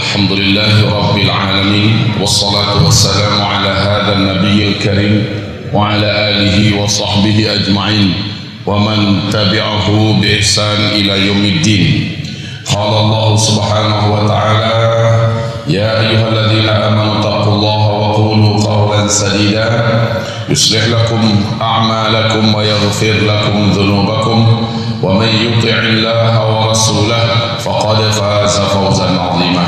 الحمد لله رب العالمين والصلاة والسلام على هذا النبي الكريم وعلى آله وصحبه أجمعين ومن تبعه بإحسان إلى يوم الدين. قال الله سبحانه وتعالى يا أيها الذين آمنوا اتقوا الله وقولوا قولا سديدا يصلح لكم أعمالكم ويغفر لكم ذنوبكم ومن يطع الله ورسوله فقد فاز فوزا عظيما.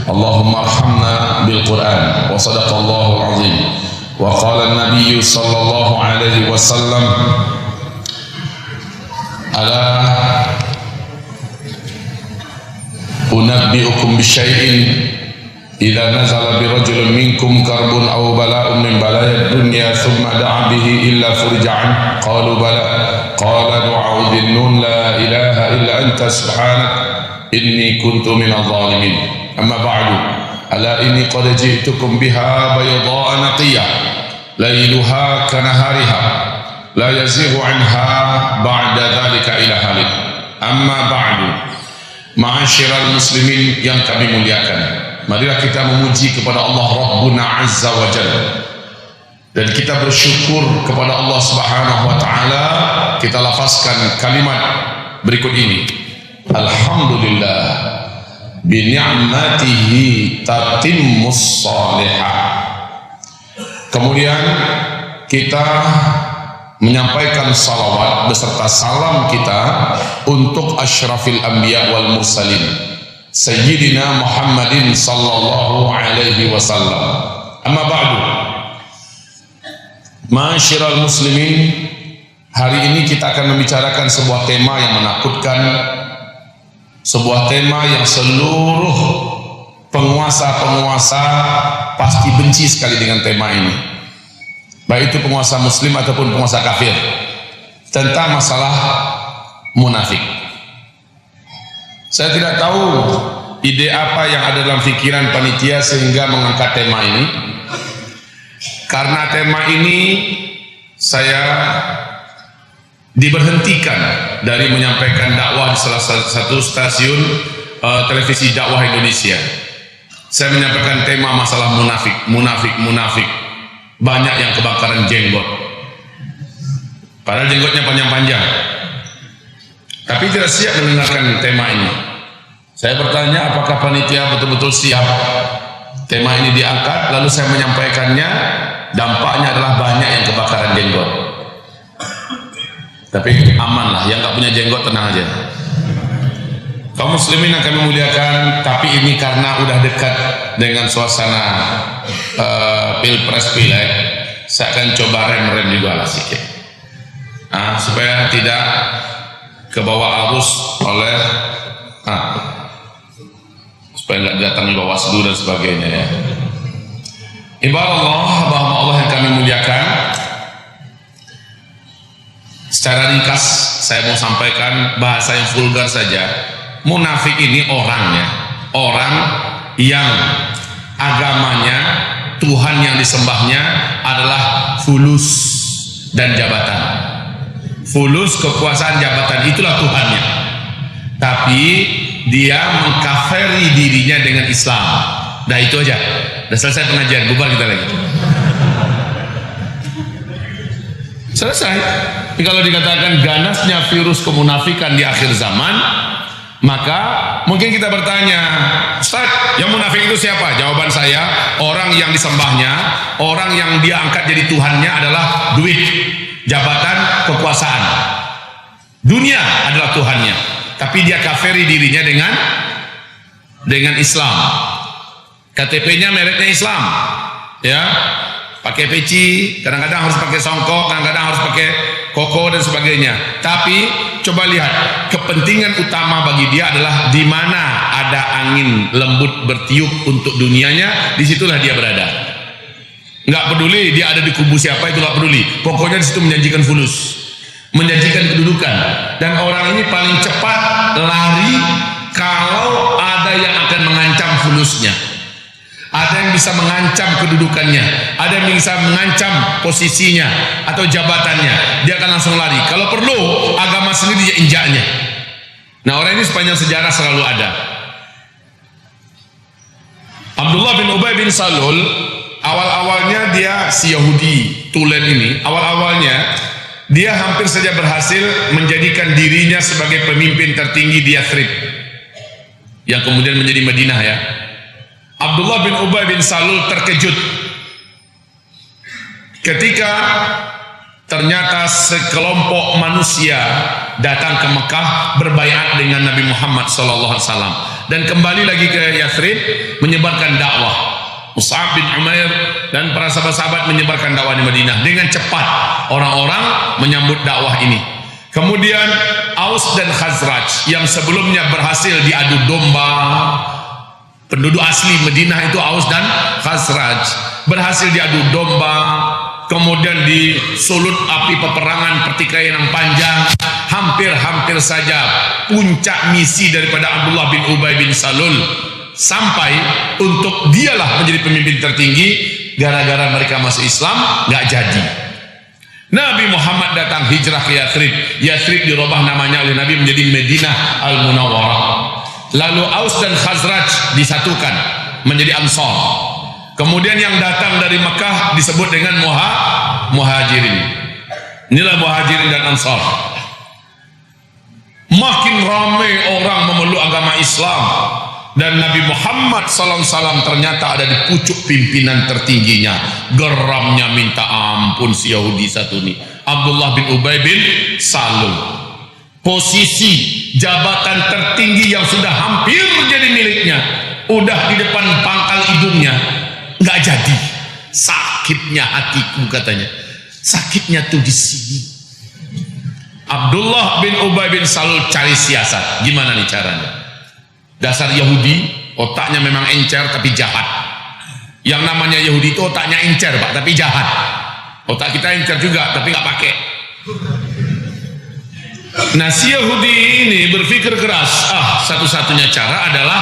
اللهم ارحمنا بالقرآن وصدق الله العظيم وقال النبي صلى الله عليه وسلم ألا أنبئكم بشيء إذا نزل برجل منكم كرب أو بلاء من بلايا الدنيا ثم دعا به إلا فرج عنه قالوا بلى قال دعاء ذي النون لا إله إلا أنت سبحانك إني كنت من الظالمين. أما بعد ألا إني قد جئتكم بها بيضاء نقية ليلها كنهارها لا يزيغ عنها بعد ذلك إلى هالك. أما بعد ma'asyiral muslimin yang kami muliakan, marilah kita memuji kepada Allah Rabbuna Azza wa Jalla, dan kita bersyukur kepada Allah Subhanahu wa Ta'ala. Kita lafazkan kalimat berikut ini: Alhamdulillah bi ni'matihi tatimmus salihah. Kemudian kita menyampaikan salawat beserta salam kita untuk asyrafil anbiya wal mursalin Sayyidina Muhammadin sallallahu alaihi wasallam. Amma ba'du, ma'asyiral muslimin, hari ini kita akan membicarakan sebuah tema yang menakutkan, sebuah tema yang seluruh penguasa-penguasa pasti benci sekali dengan tema ini, baik itu penguasa muslim ataupun penguasa kafir, tentang masalah munafik. Saya tidak tahu ide apa yang ada dalam pikiran panitia sehingga mengangkat tema ini. Karena tema ini saya diberhentikan dari menyampaikan dakwah di salah satu stasiun televisi dakwah Indonesia. Saya menyampaikan tema masalah munafik. Banyak yang kebakaran jenggot, padahal jenggotnya panjang-panjang, tapi tidak siap mendengarkan tema ini. Saya bertanya, apakah panitia betul-betul siap tema ini diangkat? Lalu saya menyampaikannya, dampaknya adalah banyak yang kebakaran jenggot. Tapi aman lah, yang gak punya jenggot tenang aja. Kaum muslimin yang kami muliakan, tapi ini karena udah dekat dengan suasana pilpres pileg, saya akan coba rem juga lah sedikit, supaya tidak kebawa arus oleh supaya nggak datangi Bawaslu dan sebagainya ya. Ibarat Allah, hamba Allah yang kami muliakan, secara ringkas saya mau sampaikan bahasa yang vulgar saja. Munafik ini orangnya, orang yang agamanya, Tuhan yang disembahnya adalah fulus dan jabatan. Fulus, kekuasaan, jabatan, itulah Tuhannya. Tapi dia mengkafiri dirinya dengan Islam. Dah itu aja. Dah selesai pengajian, bubar kita lagi. Selesai. Tapi kalau dikatakan ganasnya virus kemunafikan di akhir zaman, maka mungkin kita bertanya, Ustaz, yang munafik itu siapa? Jawaban saya, orang yang disembahnya, orang yang dia angkat jadi Tuhannya adalah duit, jabatan, kekuasaan. Dunia adalah Tuhannya, tapi dia kafiri dirinya dengan Islam. KTP-nya mereknya Islam, ya, pakai peci, kadang-kadang harus pakai songkok, kadang-kadang harus pakai koko dan sebagainya. Tapi coba lihat, kepentingan utama bagi dia adalah di mana ada angin lembut bertiup untuk dunianya, disitulah dia berada. Nggak peduli dia ada di kubu siapa, itu nggak peduli. Pokoknya disitu menjanjikan fulus, menjanjikan kedudukan. Dan orang ini paling cepat lari kalau ada yang akan mengancam fulusnya. Ada yang bisa mengancam kedudukannya, ada yang bisa mengancam posisinya atau jabatannya, dia akan langsung lari. Kalau perlu agama sendiri dia injaknya. Nah, orang ini sepanjang sejarah selalu ada. Abdullah bin Ubay bin Salul awal-awalnya dia si Yahudi tulen ini, awal-awalnya dia hampir saja berhasil menjadikan dirinya sebagai pemimpin tertinggi di Yathrib yang kemudian menjadi Madinah ya. Abdullah bin Ubay bin Salul terkejut ketika ternyata sekelompok manusia datang ke Mekah berbaiat dengan Nabi Muhammad SAW dan kembali lagi ke Yathrib menyebarkan dakwah. Mus'ab bin Umair dan para sahabat-sahabat menyebarkan dakwah di Madinah dengan cepat. Orang-orang menyambut dakwah ini. Kemudian Aus dan Khazraj yang sebelumnya berhasil diadu domba, penduduk asli Madinah itu Aus dan Khazraj berhasil diadu domba, kemudian disulut api peperangan pertikaian yang panjang. Hampir saja puncak misi daripada Abdullah bin Ubay bin Salul sampai untuk dialah menjadi pemimpin tertinggi, gara-gara mereka masuk Islam nggak jadi. Nabi Muhammad datang hijrah ke Yathrib. Yathrib dirubah namanya oleh Nabi menjadi Madinah Al-Munawwarah. Lalu Aus dan Khazraj disatukan menjadi Ansar. Kemudian yang datang dari Mekah disebut dengan Muhajirin. Inilah Muhajirin dan Ansar. Makin ramai orang memeluk agama Islam dan Nabi Muhammad SAW ternyata ada di pucuk pimpinan tertingginya. Geramnya minta ampun si Yahudi satu ini, Abdullah bin Ubay bin Salul. Posisi jabatan tertinggi yang sudah hampir menjadi miliknya, udah di depan pangkal hidungnya, nggak jadi. Sakitnya hatiku katanya, sakitnya tuh di sini. Abdullah bin Ubay bin Salul cari siasat. Gimana nih caranya? Dasar Yahudi, otaknya memang encer tapi jahat. Yang namanya Yahudi itu otaknya encer Pak, tapi jahat. Otak kita encer juga, tapi nggak pakai. Nah si Yahudi ini berpikir keras. Satu-satunya cara adalah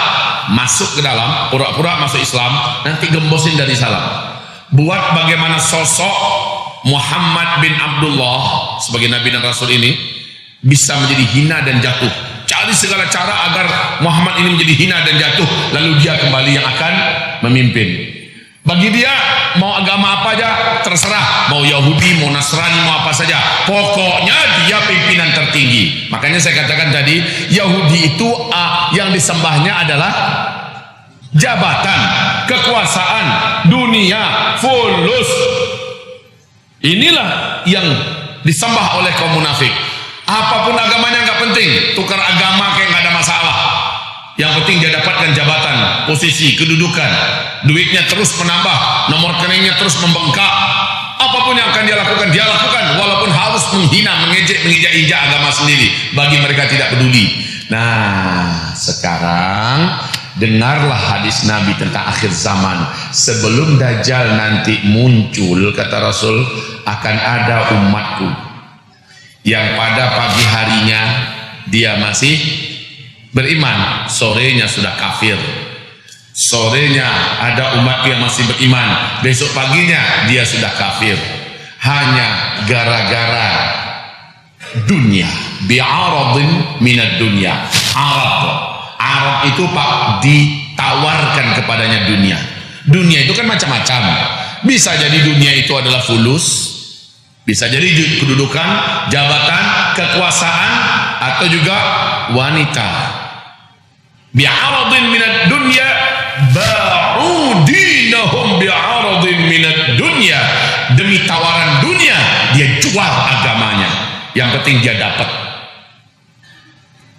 masuk ke dalam, pura-pura masuk Islam, nanti gembosin dari salam. Buat bagaimana sosok Muhammad bin Abdullah sebagai Nabi dan Rasul ini bisa menjadi hina dan jatuh. Cari segala cara agar Muhammad ini menjadi hina dan jatuh, lalu dia kembali yang akan memimpin. Bagi dia mau agama apa aja terserah, mau Yahudi, mau Nasrani, mau apa saja, pokoknya dia pimpinan tertinggi. Makanya saya katakan tadi, Yahudi itu yang disembahnya adalah jabatan, kekuasaan, dunia, fulus. Inilah yang disembah oleh kaum munafik. Apapun agamanya nggak penting, tukar agama kayak nggak ada masalah. Yang penting dia dapatkan jabatan, posisi, kedudukan, duitnya terus menambah, nomor rekeningnya terus membengkak. Apapun yang akan dia lakukan, walaupun harus menghina, menginjak-injak agama sendiri. Bagi mereka tidak peduli. Nah, sekarang dengarlah hadis Nabi tentang akhir zaman. Sebelum Dajjal nanti muncul, kata Rasul, akan ada umatku yang pada pagi harinya dia masih beriman, sorenya sudah kafir. Sorenya ada umat yang masih beriman, besok paginya dia sudah kafir. Hanya gara-gara dunia, bi'aradin minad dunia. Arab itu Pak, ditawarkan kepadanya dunia. Dunia itu kan macam-macam. Bisa jadi dunia itu adalah fulus, bisa jadi kedudukan, jabatan, kekuasaan, atau juga wanita. Bi'aradin minad dunya ba'udinahum bi'aradin minad dunya. Demi tawaran dunia dia jual agamanya, yang penting dia dapat.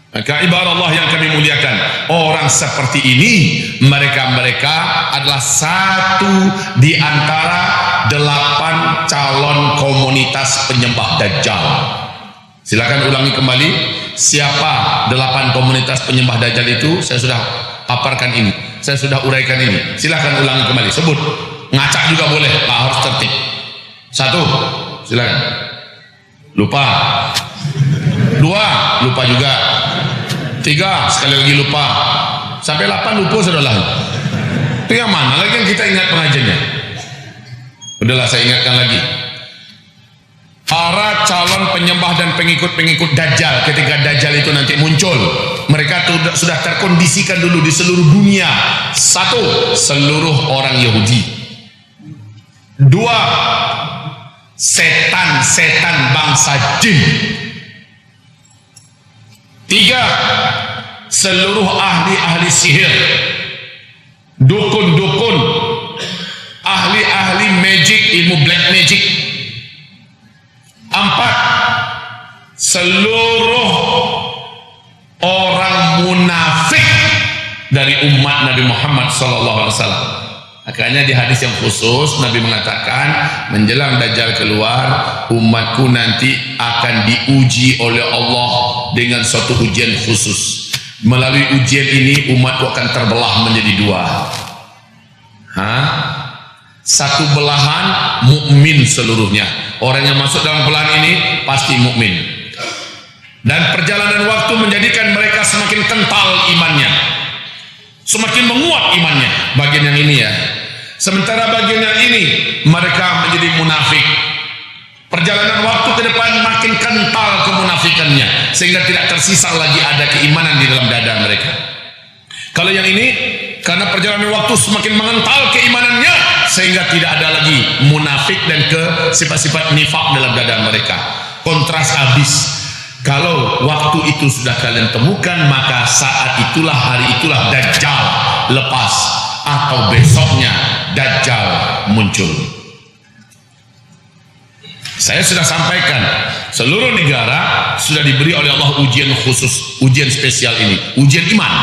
Maka ibarat Allah yang kami muliakan, orang seperti ini mereka adalah satu di antara 8 calon komunitas penyembah Dajjal. Silakan ulangi kembali, siapa 8 komunitas penyembah Dajjal itu? Saya sudah paparkan ini, saya sudah uraikan ini. Silakan ulangi kembali, sebut, ngacak juga boleh, Pak, harus tertib. 1, silakan. Lupa. 2, lupa juga. 3, sekali lagi lupa. Sampai 8 lupa sudahlah. Itu yang mana lagi yang kita ingat pengajiannya? Udahlah, saya ingatkan lagi. para calon penyembah dan pengikut-pengikut Dajjal. Ketika Dajjal itu nanti muncul, mereka sudah terkondisikan dulu di seluruh dunia. Satu, seluruh orang Yahudi. Dua, setan-setan bangsa jin. Tiga, seluruh ahli-ahli sihir, dukun-dukun, ahli-ahli magic, ilmu black magic. Empat, seluruh orang munafik dari umat Nabi Muhammad SAW. Makanya di hadis yang khusus Nabi mengatakan, menjelang Dajjal keluar, umatku nanti akan diuji oleh Allah dengan suatu ujian khusus. Melalui ujian ini umatku akan terbelah menjadi dua. Satu belahan mukmin seluruhnya. Orang yang masuk dalam belahan ini pasti mukmin. Dan perjalanan waktu menjadikan mereka semakin kental imannya, semakin menguat imannya. Bagian yang ini ya. Sementara bagian yang ini mereka menjadi munafik. Perjalanan waktu ke depan makin kental kemunafikannya, sehingga tidak tersisa lagi ada keimanan di dalam dada mereka. Kalau yang ini, karena perjalanan waktu semakin mengental keimanannya, sehingga tidak ada lagi munafik dan sifat-sifat nifak dalam dada mereka. Kontras habis. Kalau waktu itu sudah kalian temukan, maka saat itulah, hari itulah Dajjal lepas, atau besoknya Dajjal muncul. Saya sudah sampaikan, seluruh negara sudah diberi oleh Allah ujian khusus, ujian spesial ini, ujian iman.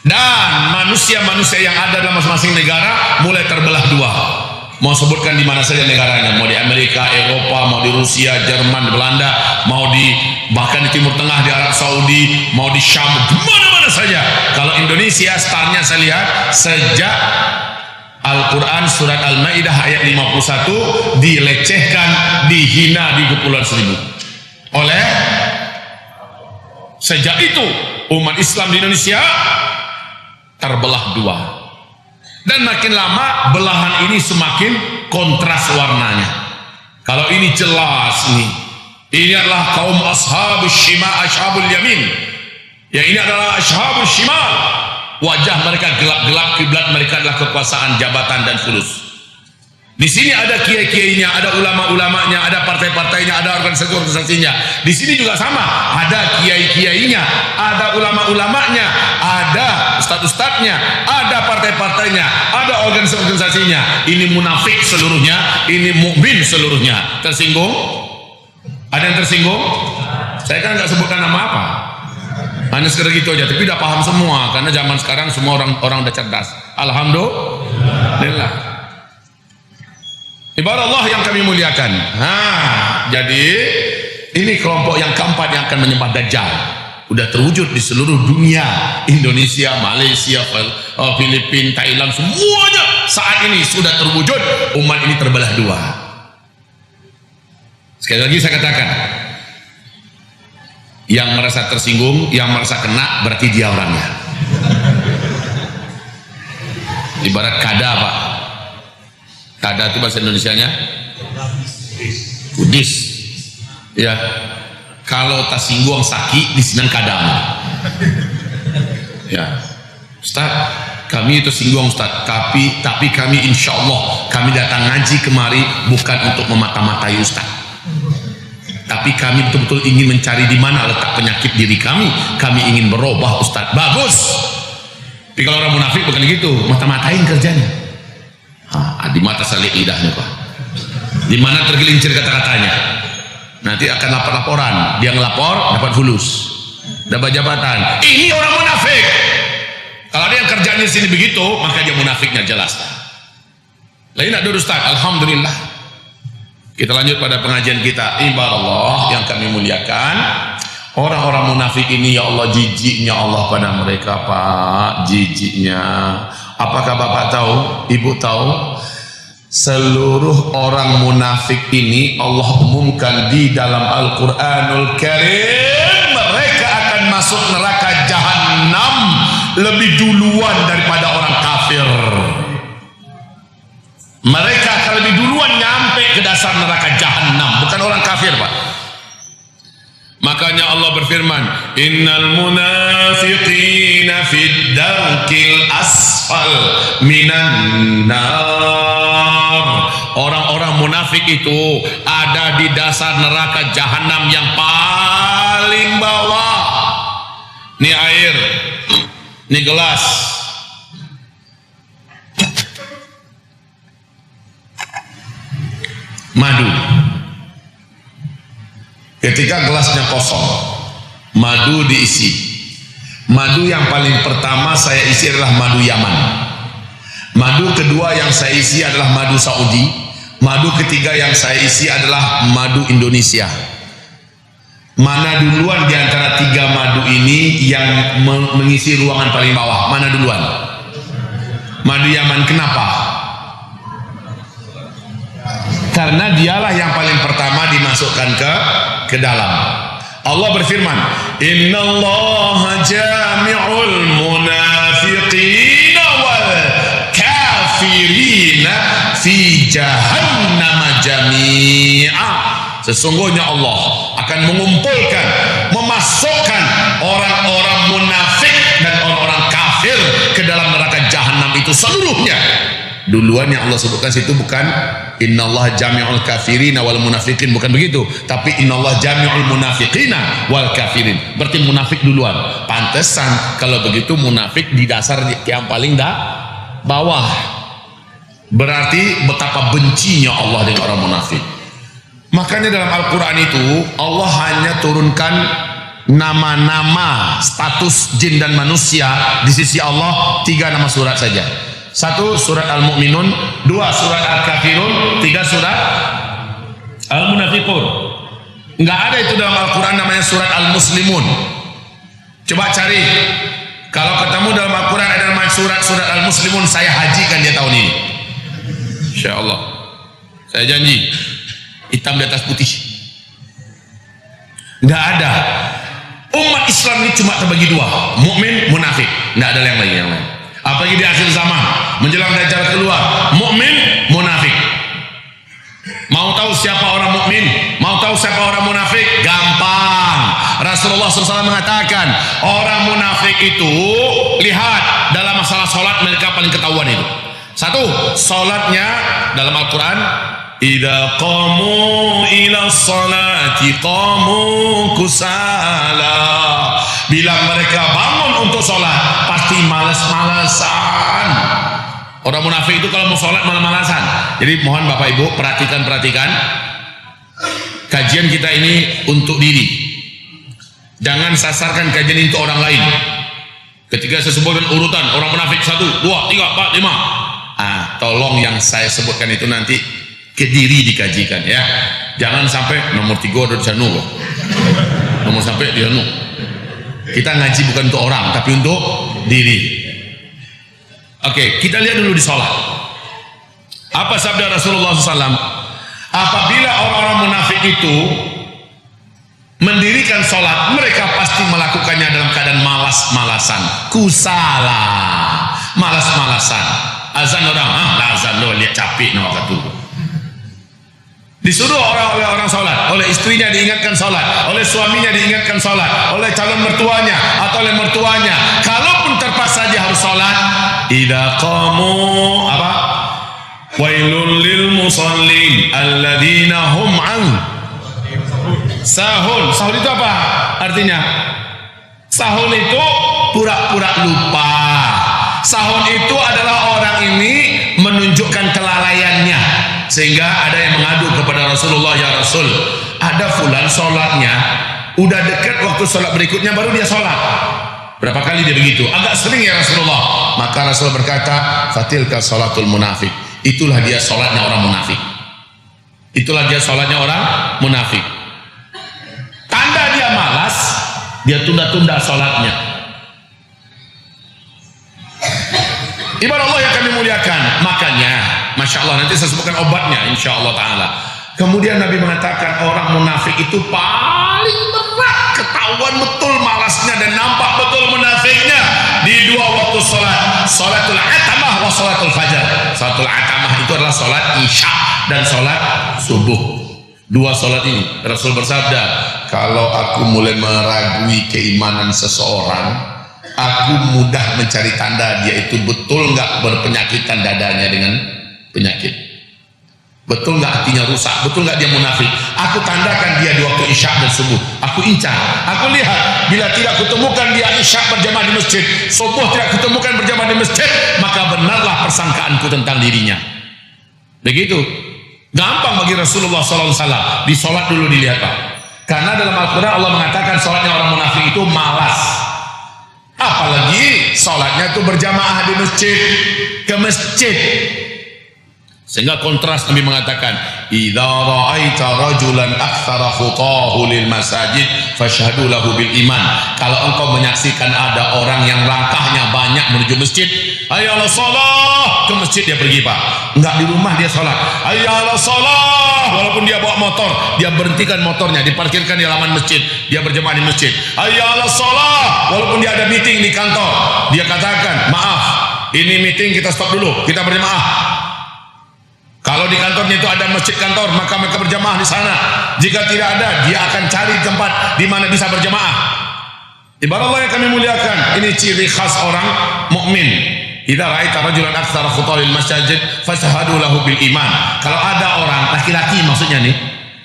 Dan manusia-manusia yang ada dalam masing-masing negara mulai terbelah dua. Mau sebutkan di mana saja negaranya, mau di Amerika, Eropa, mau di Rusia, Jerman, Belanda, mau di bahkan di Timur Tengah, di Arab Saudi, mau di Syam, di mana-mana saja. Kalau Indonesia, startnya saya lihat sejak Al-Quran surat Al-Ma'idah ayat 51 dilecehkan, dihina di Kepulauan Seribu. Oleh sejak itu umat Islam di Indonesia terbelah dua. Dan makin lama belahan ini semakin kontras warnanya. Kalau ini jelas nih, ini adalah kaum ashabus shimal, ashabul yamin. Yang ini adalah ashabus shimal. Wajah mereka gelap-gelap, kiblat mereka adalah kekuasaan, jabatan dan fulus. Di sini ada kiai-kiainya, ada ulama-ulamanya, ada partai-partainya, ada organisasi-organisasinya. Di sini juga sama, ada kiai-kiainya, ada ulama-ulamanya, ada ustadz-ustadznya, ada partai-partainya, ada organisasi-organisasinya. Ini munafik seluruhnya, ini mukmin seluruhnya. Tersinggung? Ada yang tersinggung? Saya kan nggak sebutkan nama apa, hanya sekedar gitu aja. Tapi udah paham semua, karena zaman sekarang semua orang udah cerdas. Alhamdulillah. Ibarat Allah yang kami muliakan. Jadi ini kelompok yang keempat yang akan menyembah Dajjal. Udah terwujud di seluruh dunia. Indonesia, Malaysia, Filipina, Thailand, semuanya saat ini sudah terwujud. Umat ini terbelah dua. Sekali lagi saya katakan, yang merasa tersinggung, yang merasa kena, berarti dia orangnya. Ibarat kada, Pak. Kada itu bahasa Indonesianya Kudis. Ya, kalau tersinggung sakit disenang kadam. Ya, Ustaz, kami itu singgung Ustaz, tapi kami insya Allah kami datang ngaji kemari bukan untuk memata-matai Ustaz, tapi kami betul-betul ingin mencari di mana letak penyakit diri kami. Kami ingin berubah Ustaz. Bagus. Tapi kalau orang munafik bukan gitu, mata-matain kerjanya. Di mata salik lidahnya Pak. Di mana tergelincir kata-katanya. Nanti akan lapor-laporan. Dia ngelapor dapat fulus, dapat jabatan. Ini orang munafik. Kalau dia yang kerjanya di sini begitu, maka dia munafiknya jelas. Lain nak dulu Ustaz. Alhamdulillah. Kita lanjut pada pengajian kita. Ibarat Allah yang kami muliakan. Orang-orang munafik ini, ya Allah, jijiknya Allah pada mereka Pak. Jijiknya. Apakah Bapak tahu, Ibu tahu, seluruh orang munafik ini Allah umumkan di dalam Al-Quranul Karim, mereka akan masuk neraka Jahannam lebih duluan daripada orang kafir. Mereka akan lebih duluan nyampe ke dasar neraka Jahannam, bukan orang kafir. kafir, Pak. Makanya Allah berfirman, innal munafiqina fid darkil asfal minan nar. Orang-orang munafik itu ada di dasar neraka jahanam yang paling bawah. Ini air, ini gelas, madu. Ketika gelasnya kosong, madu diisi. Madu yang paling pertama saya isi adalah madu Yaman. Madu kedua yang saya isi adalah madu Saudi. Madu ketiga yang saya isi adalah madu Indonesia. Mana duluan di antara tiga madu ini yang mengisi ruangan paling bawah? Mana duluan? Madu Yaman. Kenapa? Karena dialah yang paling pertama dimasukkan ke dalam. Allah berfirman, innallaha jami'ul munafiqina wal kafirina fi jahannam jami'a. Sesungguhnya Allah akan mengumpulkan, memasukkan orang-orang munafik dan orang-orang kafir ke dalam neraka jahanam itu seluruhnya. Duluan yang Allah sebutkan situ bukan innallaha jami'ul kafirina wal munafiqin, bukan begitu, tapi innallaha jami'ul munafiqina wal kafirin. Berarti munafik duluan. Pantesan kalau begitu munafik di dasar yang paling bawah. Berarti betapa bencinya Allah dengan orang munafik. Makanya dalam Al-Quran itu Allah hanya turunkan nama-nama status jin dan manusia di sisi Allah 3 nama surat saja. 1 surat Al-Mu'minun, 2 surat Al-Kafirun, 3 surat Al-Munafiqun. Enggak ada itu dalam Al-Quran namanya surat Al-Muslimun. Coba cari, kalau ketemu dalam Al-Quran ada nama surat Al-Muslimun, saya hajikan dia tahun ini, insya Allah. Saya janji, hitam di atas putih. Enggak ada. Umat Islam ini cuma terbagi 2, mukmin, munafik. Enggak ada yang lain. Apalagi di akhir zaman menjelang Dajjal keluar, mukmin, munafik. Mau tahu siapa orang mukmin, mau tahu siapa orang munafik? Gampang. Rasulullah SAW mengatakan orang munafik itu, lihat dalam masalah sholat mereka paling ketahuan itu. 1, sholatnya dalam Al-Quran, idza qamu ila sholati qamu kusala. Bila mereka bangun untuk sholat pasti malas-malasan. Orang munafik itu kalau mau sholat malas-malasan. Jadi mohon Bapak Ibu perhatikan kajian kita ini untuk diri. Jangan sasarkan kajian ini untuk orang lain. Ketika saya sebutkan urutan orang munafik 1, 2, 3, 4, 5, tolong yang saya sebutkan itu nanti ke diri dikajikan ya. Jangan sampai nomor 3 udah di sana, nomor sampai di sana. Kita ngaji bukan untuk orang tapi untuk diri. Oke, kita lihat dulu di sholat. Apa sabda Rasulullah SAW? Apabila orang-orang munafik itu mendirikan sholat, mereka pasti melakukannya dalam keadaan malas-malasan, kusala, malas-malasan. Azan orang, azan lo lihat capek nak kata. Disuruh orang sholat, oleh istrinya diingatkan sholat, oleh suaminya diingatkan sholat, oleh calon mertuanya atau oleh mertuanya. Kalaupun terpaksa dia harus sholat, idza qamu apa? Wailul lil musallin alladzina hum an sahun. Sahun itu apa artinya? Sahun itu pura-pura lupa. Sahun itu adalah orang ini menunjukkan kelalaiannya, sehingga ada yang mengadu kepada Rasulullah, ya Rasul, ada fulan sholatnya udah dekat waktu sholat berikutnya baru dia sholat. Berapa kali dia begitu? Agak sering ya Rasulullah. Maka Rasul berkata, fatilka sholatul munafik. Itulah dia sholatnya orang munafik. Itulah dia sholatnya orang munafik. Tanda dia malas, dia tunda-tunda sholatnya. Ibarat Allah yang kami muliakan. Makanya Masya Allah, nanti saya sebutkan obatnya insya Allah ta'ala. Kemudian Nabi mengatakan orang munafik itu paling berat, ketahuan betul malasnya dan nampak betul munafiknya di 2 waktu sholat, sholatul atamah wa sholatul fajar. Sholatul atamah itu adalah sholat isya dan sholat subuh. Dua sholat ini Rasul bersabda, kalau aku mulai meragui keimanan seseorang, aku mudah mencari tanda dia itu betul nggak berpenyakitan dadanya dengan penyakit, betul nggak hatinya rusak, betul nggak dia munafik. Aku tandakan dia di waktu isya dan subuh, aku incar, aku lihat. Bila tidak kutemukan dia isya berjamaah di masjid, subuh tidak kutemukan berjamaah di masjid, maka benarlah persangkaanku tentang dirinya. Begitu gampang bagi Rasulullah SAW. Di sholat dulu dilihat Pak, karena dalam Al-Quran Allah mengatakan sholatnya orang munafik itu malas, apalagi sholatnya itu berjamaah di masjid, ke masjid. Sehingga kontras Nabi mengatakan, idza ra'aita rajulan aktsara khutahu lil masajid fashhadu lahu bil iman. Kalau engkau menyaksikan ada orang yang langkahnya banyak menuju masjid, hayya 'alas shalah, ke masjid dia pergi Pak, enggak di rumah dia sholat. Hayya 'alas shalah, walaupun dia bawa motor, dia berhentikan motornya, diparkirkan di halaman masjid, dia berjemaah di masjid. Hayya 'alas shalah, walaupun dia ada meeting di kantor, dia katakan, maaf, ini meeting kita stop dulu, kita berjemaah. Kalau di kantornya itu ada masjid kantor, maka mereka berjamaah di sana. Jika tidak ada, dia akan cari tempat di mana bisa berjamaah. Ibarat Allah yang kami muliakan, ini ciri khas orang mukmin. Idza ra'aita rajulan aktsara khutahil masjid fashhadu lahu bil iman. Kalau ada orang laki-laki maksudnya nih,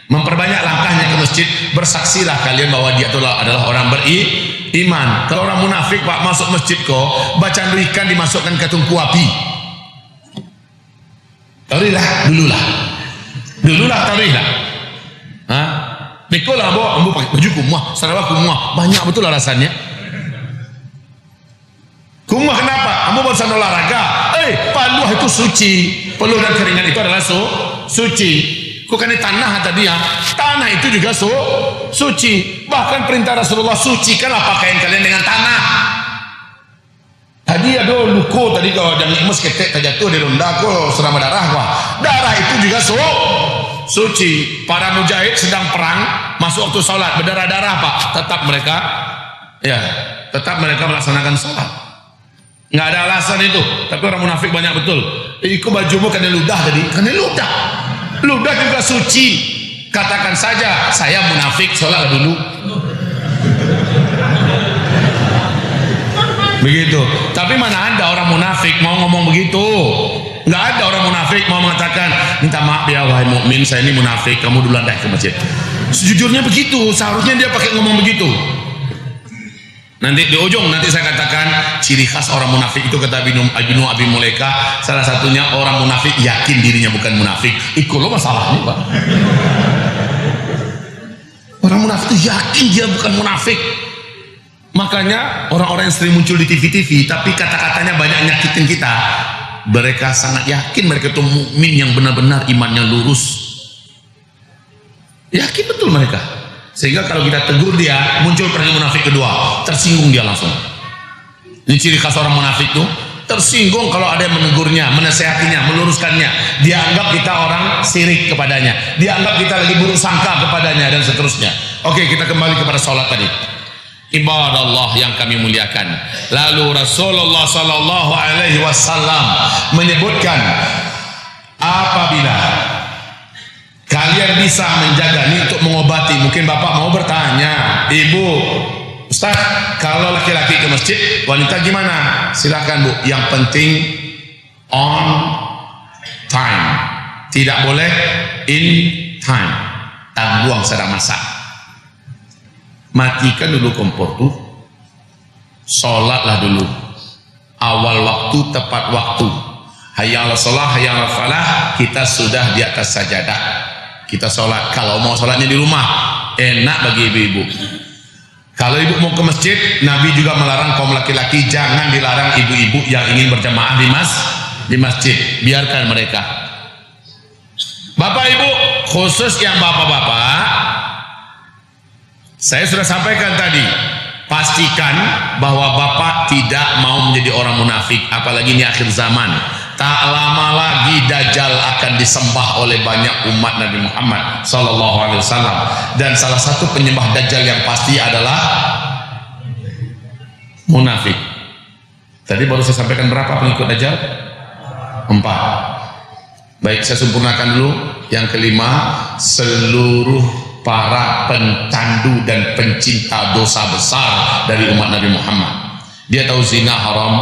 memperbanyak langkahnya ke masjid, bersaksilah kalian bahwa dia adalah orang beriman. Kalau orang munafik Pak masuk masjid kok, bacaan ikan dimasukkan ke tungku api. Taurilah taurilah. Hah? Nikolah ambo pakai baju kumah, sarawak kumah, banyak betul alasannya. Kumah kenapa? Ambo barusan olahraga. Paluh itu suci. Peluh dan keringat itu adalah suci. Bukan tanah tadi ya. Tanah itu juga suci. Bahkan perintah Rasulullah, sucikanlah pakaian kalian dengan tanah. Tadi ada luko tadi kalau ada mikmus ketek terjatuh di ronda ko serama darah Pak. Darah itu juga suci. Para mujahid sedang perang, masuk waktu sholat berdarah-darah Pak, tetap mereka melaksanakan sholat. Nggak ada alasan itu. Tapi orang munafik banyak betul. Iku bajumu kena ludah tadi, kena ludah. Ludah juga suci. Katakan saja saya munafik, sholat dulu. Begitu. Tapi mana ada orang munafik mau ngomong begitu? Nggak ada orang munafik mau mengatakan, minta maaf ya wahai mukmin, saya ini munafik, kamu duluan dah ke masjid. Sejujurnya begitu, seharusnya dia pakai ngomong begitu. Nanti di ujung nanti saya katakan ciri khas orang munafik itu, kata Ibnu Abi Mulaika, salah satunya orang munafik yakin dirinya bukan munafik. Itu loh masalahnya Pak. Orang munafik itu yakin dia bukan munafik. Makanya orang-orang yang sering muncul di TV-TV tapi kata-katanya banyak nyakitin kita, mereka sangat yakin mereka itu mukmin yang benar-benar imannya lurus. Yakin betul mereka. Sehingga kalau kita tegur dia, muncul pergi munafik kedua, tersinggung dia langsung. Ini ciri khas orang munafik tuh, tersinggung kalau ada yang menegurnya, menasehatinya, meluruskannya. Dia anggap kita orang syirik kepadanya, dia anggap kita lagi buruk sangka kepadanya dan seterusnya. Oke, kita kembali kepada sholat tadi. Ibadah Allah yang kami muliakan. Lalu Rasulullah sallallahu alaihi wasallam menyebutkan, apabila kalian bisa menjaga ini untuk mengobati. Mungkin Bapak mau bertanya, Ibu, Ustaz, kalau laki-laki ke masjid, wanita gimana? Silakan Bu, yang penting on time. Tidak boleh in time. Tak buang sedang masak. Matikan dulu kompor tuh, sholatlah dulu awal waktu, tepat waktu. Hayya 'alas shalah, hayya 'alal falah, kita sudah di atas sajadah, kita sholat. Kalau mau sholatnya di rumah, enak bagi ibu-ibu. Kalau ibu mau ke masjid, Nabi juga melarang kaum laki-laki, jangan dilarang ibu-ibu yang ingin berjamaah di masjid, biarkan mereka. Bapak ibu, khusus yang bapak-bapak, saya sudah sampaikan tadi, pastikan bahwa Bapak tidak mau menjadi orang munafik, apalagi ini akhir zaman. Tak lama lagi Dajjal akan disembah oleh banyak umat Nabi Muhammad SAW. Dan salah satu penyembah Dajjal yang pasti adalah munafik. Tadi baru saya sampaikan berapa pengikut Dajjal? 4. Baik, saya sempurnakan dulu. Yang kelima, seluruh para pencandu dan pencinta dosa besar dari umat Nabi Muhammad. Dia tahu zina haram,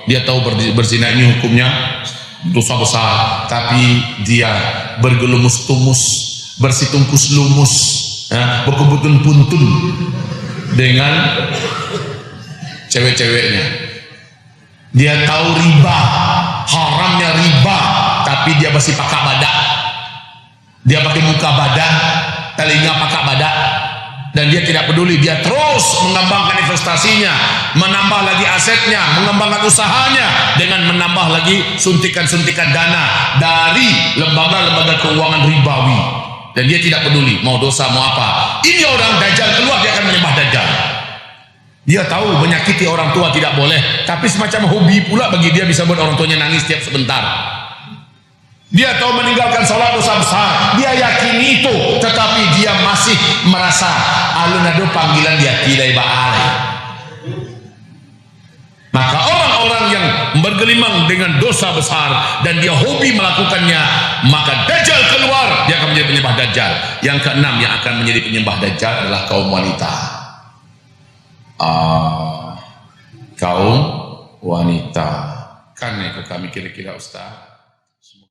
dia tahu berzina ini hukumnya dosa besar, tapi dia bergelumus tumus, bersitungkus lumus, berkebutun puntun dengan cewek-ceweknya. Dia tahu riba, haramnya riba, tapi dia masih pakai badak. Dia pakai muka badak, telinga pakai badak, dan dia tidak peduli. Dia terus mengembangkan investasinya, menambah lagi asetnya, mengembangkan usahanya dengan menambah lagi suntikan-suntikan dana dari lembaga-lembaga keuangan ribawi. Dan dia tidak peduli mau dosa mau apa. Ini orang dajjal keluar, dia akan menyembah dajjal. Dia tahu menyakiti orang tua tidak boleh, tapi semacam hobi pula bagi dia bisa buat orang tuanya nangis setiap sebentar. Dia tahu meninggalkan sholat dosa besar, dia yakini itu, tetapi dia masih merasa alun-alun panggilan dia tidak baale. Maka orang-orang yang bergelimang dengan dosa besar dan dia hobi melakukannya, maka dajjal keluar, dia akan menjadi penyembah dajjal. Yang keenam yang akan menjadi penyembah dajjal adalah kaum wanita. Kaum wanita. Kan itu kami kira-kira Ustaz.